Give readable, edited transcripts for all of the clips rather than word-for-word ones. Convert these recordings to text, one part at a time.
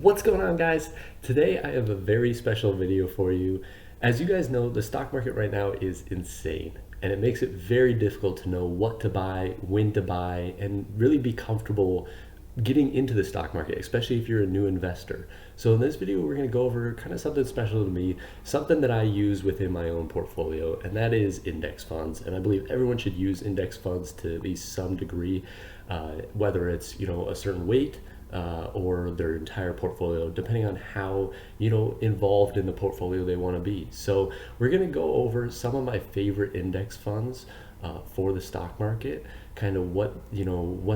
What's going on, guys? Today I have a very special video for you. As you guys know, the stock market right now is insane, and it makes it very difficult to know what to buy, when to buy, and really be comfortable getting into the stock market, especially if you're a new investor. So in this video, we're going to go over kind of something special to me, something that I use within my own portfolio, and that is index funds. And I believe everyone should use index funds to at least some degree, whether it's a certain weight, or their entire portfolio, depending on how involved in the portfolio they want to be. So we're going to go over some of my favorite index funds for the stock market, kind of what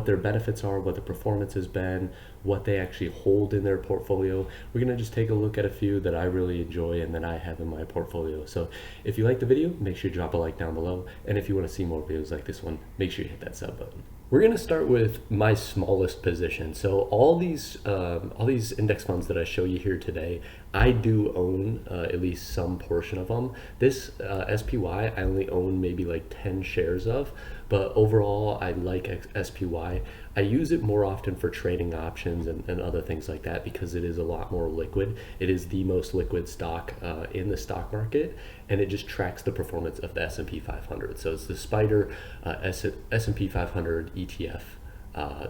their benefits are, what the performance has been, what they actually hold in their portfolio. We're going to just take a look at a few that I really enjoy and that I have in my portfolio. So if you like the video, make sure you drop a like down below, and if you want to see more videos like this one, make sure you hit that sub button. We're going to start with my smallest position. So all these index funds that I show you here today, I do own at least some portion of them. This SPY, I only own maybe like 10 shares of, but overall I like SPY. I use it more often for trading options and other things like that because it is a lot more liquid. It is the most liquid stock in the stock market, and it just tracks the performance of the S&P 500. So it's the Spider S&P 500 ETF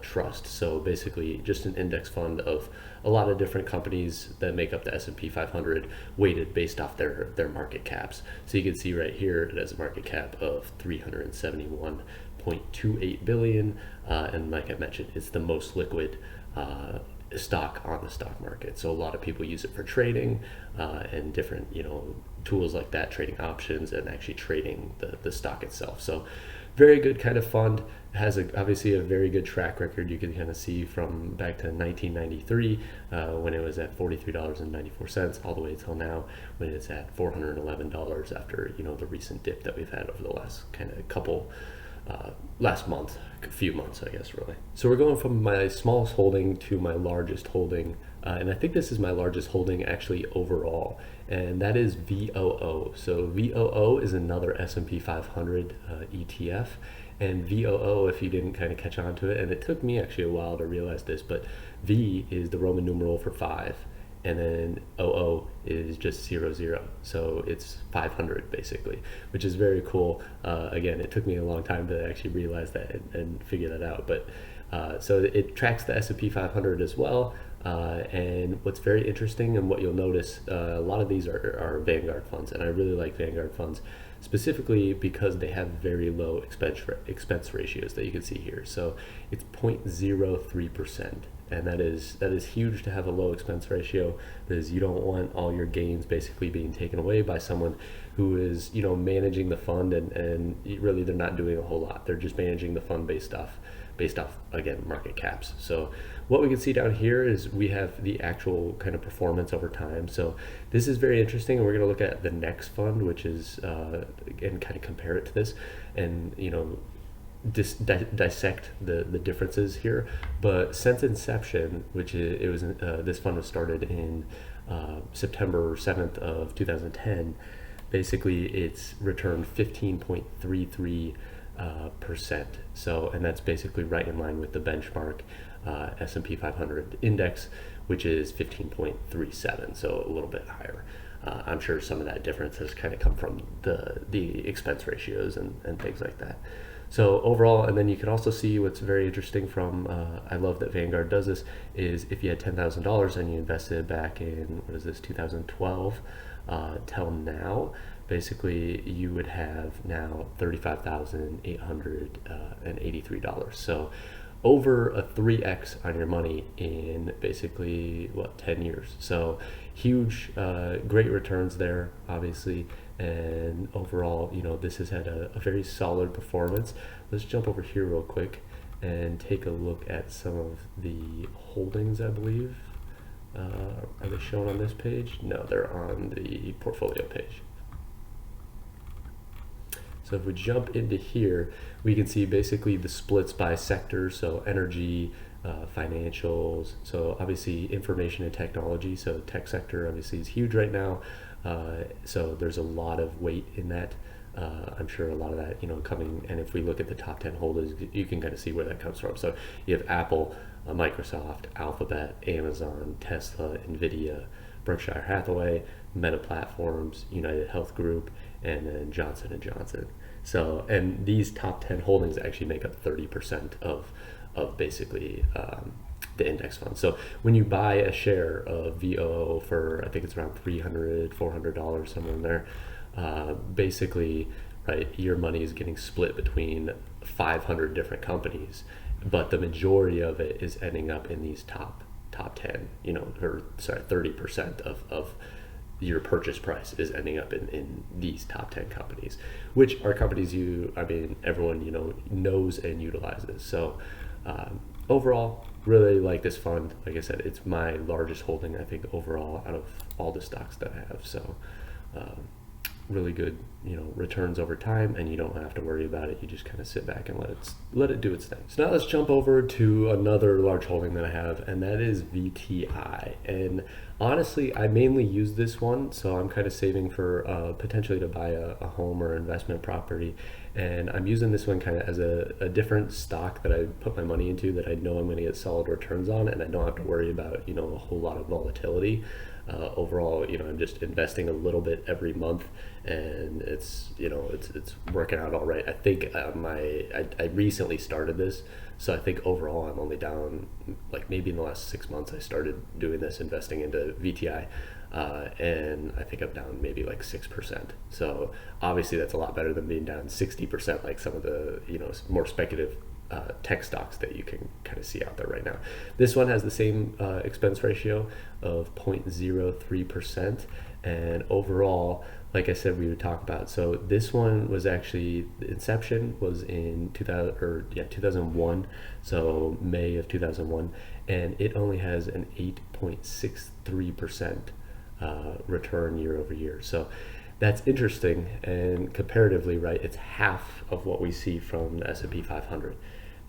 trust. So basically just an index fund of a lot of different companies that make up the S&P 500 weighted based off their market caps. So you can see right here it has a market cap of 371.28 billion, and like I mentioned, it's the most liquid stock on the stock market. So a lot of people use it for trading and different tools like that, trading options and actually trading the stock itself. So very good kind of fund. Has obviously a very good track record. You can kind of see from back to 1993 when it was at $43.94 all the way till now when it's at $411 after the recent dip that we've had over the last kind of few months, I guess, really. So we're going from my smallest holding to my largest holding, and I think this is my largest holding actually overall, and that is VOO. So VOO is another S&P 500 ETF, and VOO, if you didn't kind of catch on to it, and it took me actually a while to realize this, but V is the Roman numeral for 5, and then OO is just 00. So it's 500 basically, which is very cool. Again, it took me a long time to actually realize that and figure that out. But so it tracks the S&P 500 as well. And what's very interesting and what you'll notice, a lot of these are Vanguard funds, and I really like Vanguard funds specifically because they have very low expense ratios that you can see here. So it's 0.03%. And that is huge to have a low expense ratio, because you don't want all your gains basically being taken away by someone who is managing the fund and really they're not doing a whole lot. They're just managing the fund based off again market caps. So what we can see down here is we have the actual kind of performance over time. So this is very interesting, and we're going to look at the next fund, which is and kind of compare it to this and dissect the differences here. But since inception, which it was this fund was started in September 7th of 2010, basically it's returned 15.33%. So, and that's basically right in line with the benchmark S&P 500 index, which is 15.37, so a little bit higher. I'm sure some of that difference has kind of come from the expense ratios and things like that. So overall, and then you can also see what's very interesting from, I love that Vanguard does this, is if you had $10,000 and you invested back in, 2012 till now, basically you would have now $35,883. So over a 3x on your money in basically 10 years. So huge, great returns there, obviously. And overall, this has had a very solid performance. Let's jump over here real quick and take a look at some of the holdings. I believe are they shown on this page? No, they're on the portfolio page. So if we jump into here, we can see basically the splits by sector. So energy, financials, so obviously information and technology. So tech sector obviously is huge right now. So there's a lot of weight in that. I'm sure a lot of that, coming, and if we look at the top 10 holders, you can kind of see where that comes from. So you have Apple, Microsoft, Alphabet, Amazon, Tesla, Nvidia, Berkshire Hathaway, Meta Platforms, United Health Group, and then Johnson and Johnson. So, and these top 10 holdings actually make up 30% of basically the index fund. So when you buy a share of VOO for, I think it's around $300, $400, somewhere in there, basically, right, your money is getting split between 500 different companies, but the majority of it is ending up in these top 10, or sorry, 30% of your purchase price is ending up in these top 10 companies, which are companies everyone, knows and utilizes. So overall, really like this fund. Like I said, it's my largest holding, I think, overall out of all the stocks that I have. So really good, returns over time, and you don't have to worry about it. You just kind of sit back and let it do its thing. So now let's jump over to another large holding that I have, and that is VTI. And honestly, I mainly use this one, so I'm kind of saving for potentially to buy a home or investment property. And I'm using this one kind of as a different stock that I put my money into that I know I'm going to get solid returns on, and I don't have to worry about, a whole lot of volatility. Overall, I'm just investing a little bit every month, and it's working out all right. I think I recently started this, so I think overall I'm only down, like maybe in the last 6 months I started doing this, investing into VTI, and I think I'm down maybe like 6%. So obviously that's a lot better than being down 60% like some of the more speculative tech stocks that you can kind of see out there right now. This one has the same expense ratio of 0.03%, and overall, like I said, we would talk about. So this one was actually, the inception was in 2001, so May of 2001, and it only has an 8.63% return year over year. So that's interesting, and comparatively, right, it's half of what we see from the S&P 500.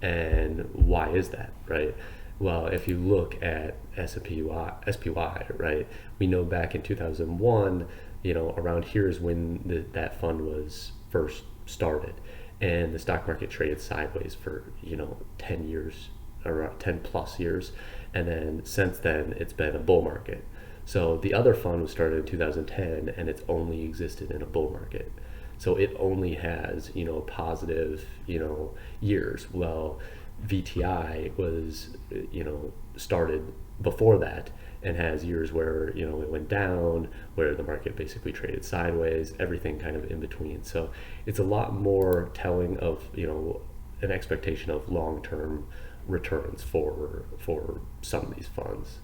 And why is that, right? Well, if you look at SPY, right, we know back in 2001, around here is when that fund was first started, and the stock market traded sideways for 10 years, around 10 plus years, and then since then it's been a bull market. So the other fund was started in 2010, and it's only existed in a bull market. So it only has, positive, years. Well, VTI was, started before that and has years where, it went down, where the market basically traded sideways, everything kind of in between. So it's a lot more telling of, an expectation of long-term returns for some of these funds.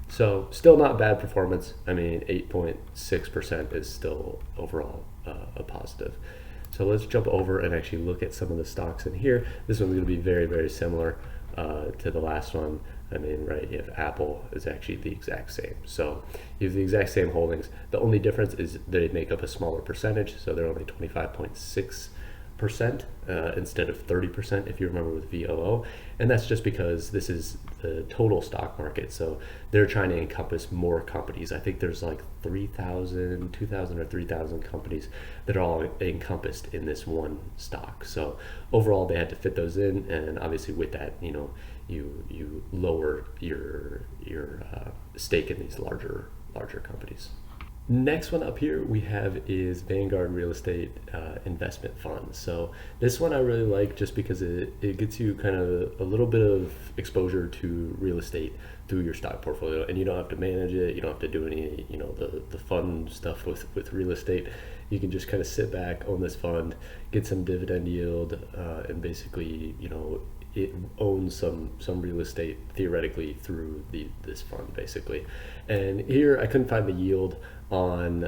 So still not bad performance. 8.6% is still overall a positive. So let's jump over and actually look at some of the stocks in here. This one's going to be very, very similar to the last one. Right, you have Apple is actually the exact same. So you have the exact same holdings. The only difference is they make up a smaller percentage. So they're only 25.6% instead of 30%, if you remember, with VOO. And that's just because this is the total stock market. So they're trying to encompass more companies. I think there's like 2,000 or 3,000 companies that are all encompassed in this one stock. So overall, they had to fit those in. And obviously with that, you lower your stake in these larger companies. Next one up here we have is Vanguard Real Estate Investment Fund. So this one I really like just because it gets you kind of a little bit of exposure to real estate through your stock portfolio, and you don't have to manage it. You don't have to do any, the fun stuff with real estate. You can just kind of sit back, own this fund, get some dividend yield, and basically, it owns some real estate theoretically through this fund basically. And here I couldn't find the yield on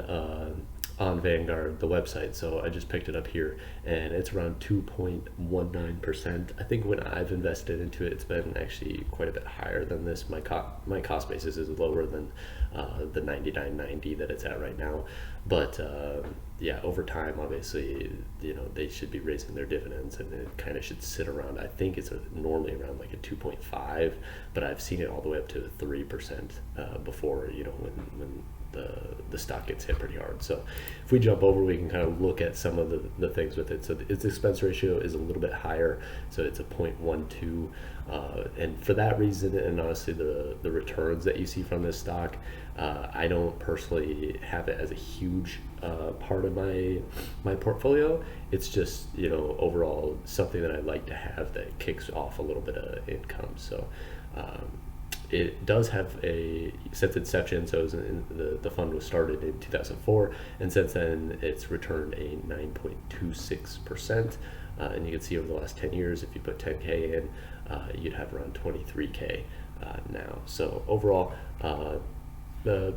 Vanguard, the website, so I just picked it up here, and it's around 2.19%. I think when I've invested into it, it's been actually quite a bit higher than this. My cost basis is lower than the 99.90 that it's at right now, but yeah, over time, obviously, they should be raising their dividends, and it kind of should sit around. I think it's normally around like a 2.5, but I've seen it all the way up to 3% before. When the stock gets hit pretty hard. So if we jump over, we can kind of look at some of the things with it. So its expense ratio is a little bit higher, so it's a 0.12, and for that reason, and honestly the returns that you see from this stock, I don't personally have it as a huge part of my portfolio. It's just overall something that I like to have that kicks off a little bit of income. So it does have since inception, so the fund was started in 2004, and since then it's returned a 9.26%, and you can see over the last 10 years, if you put 10K in, you'd have around 23K now. So overall, a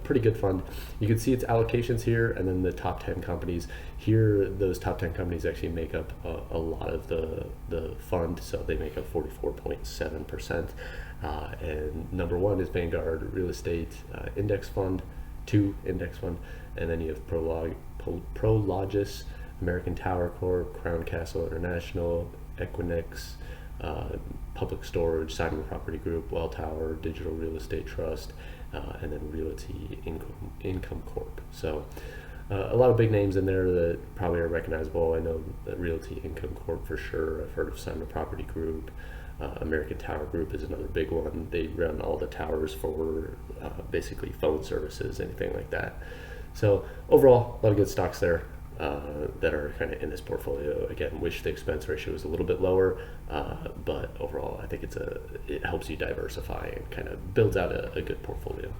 pretty good fund. You can see its allocations here, and then the top 10 companies here. Those top 10 companies actually make up a lot of the fund, so they make up 44.7%. And number one is Vanguard Real Estate Index Fund, 2 Index Fund, and then you have Prologis, American Tower Corp, Crown Castle International, Equinix, Public Storage, Simon Property Group, Welltower, Digital Real Estate Trust, and then Realty Income Corp. So a lot of big names in there that probably are recognizable. I know that Realty Income Corp for sure. I've heard of Simon Property Group. American Tower Group is another big one. They run all the towers for basically phone services, anything like that. So overall, a lot of good stocks there that are kind of in this portfolio. Again, wish the expense ratio was a little bit lower, but overall, I think it helps you diversify and kind of builds out a good portfolio.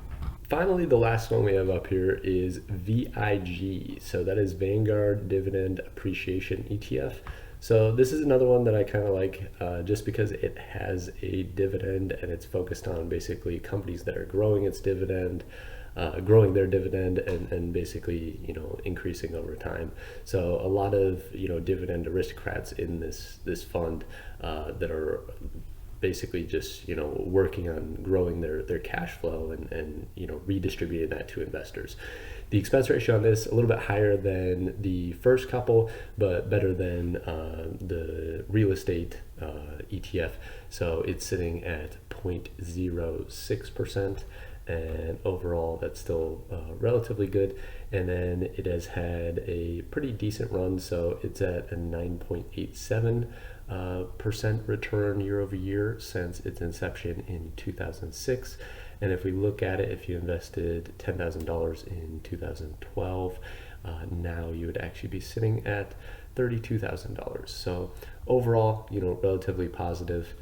Finally, the last one we have up here is VIG. So that is Vanguard Dividend Appreciation ETF. So this is another one that I kind of like just because it has a dividend, and it's focused on basically companies that are growing its dividend, growing their dividend, and basically increasing over time. So a lot of dividend aristocrats in this fund that are basically just working on growing their cash flow and redistributing that to investors. The expense ratio on this a little bit higher than the first couple, but better than the real estate ETF. So it's sitting at 0.06%, and overall that's still relatively good. And then it has had a pretty decent run, so it's at a 9.87% return year over year since its inception in 2006. And if we look at it, if you invested $10,000 in 2012, now you would actually be sitting at $32,000. So overall, relatively positive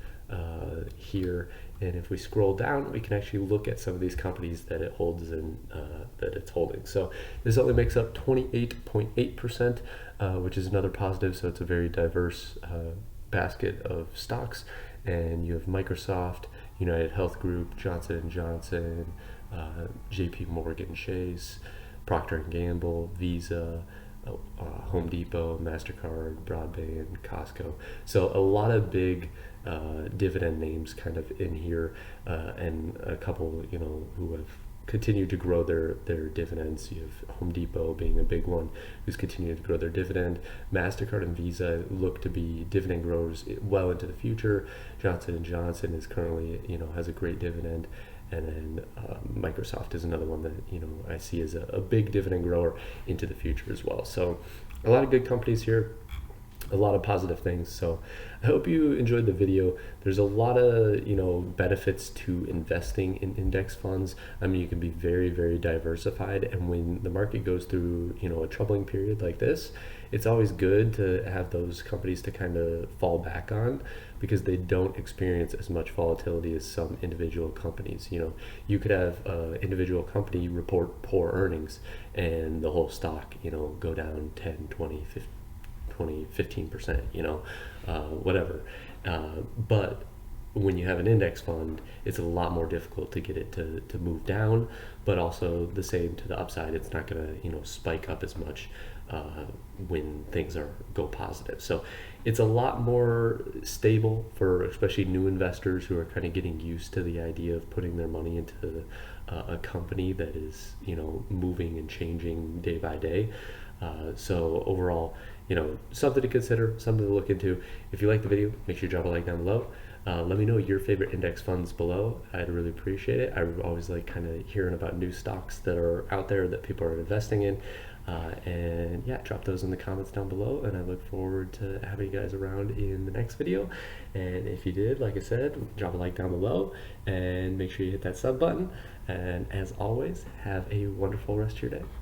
here. And if we scroll down, we can actually look at some of these companies that it holds and that it's holding. So this only makes up 28.8%, which is another positive. So it's a very diverse basket of stocks. And you have Microsoft, United Health Group, Johnson & Johnson, JP Morgan Chase, Procter & Gamble, Visa, Home Depot, MasterCard, Broadband, Costco. So a lot of big dividend names kind of in here, and a couple, who have continued to grow their dividends. You have Home Depot being a big one who's continued to grow their dividend. MasterCard and Visa look to be dividend growers well into the future. Johnson & Johnson is currently, has a great dividend. And then Microsoft is another one that, I see as a big dividend grower into the future as well. So a lot of good companies here, a lot of positive things. So I hope you enjoyed the video. There's a lot of benefits to investing in index funds. I mean, you can be very, very diversified, and when the market goes through a troubling period like this, it's always good to have those companies to kind of fall back on, because they don't experience as much volatility as some individual companies. You could have an individual company report poor earnings and the whole stock go down 10, 20, 15%, whatever. But when you have an index fund, it's a lot more difficult to get it to move down, but also the same to the upside. It's not going to spike up as much when things go positive. So it's a lot more stable for especially new investors who are kind of getting used to the idea of putting their money into a company that is moving and changing day by day. So overall, something to consider, something to look into. If you like the video, make sure you drop a like down below. Let me know your favorite index funds below. I'd really appreciate it. I always like kind of hearing about new stocks that are out there that people are investing in. And yeah, drop those in the comments down below, and I look forward to having you guys around in the next video. And if you did, like I said, drop a like down below and make sure you hit that sub button. And as always, have a wonderful rest of your day.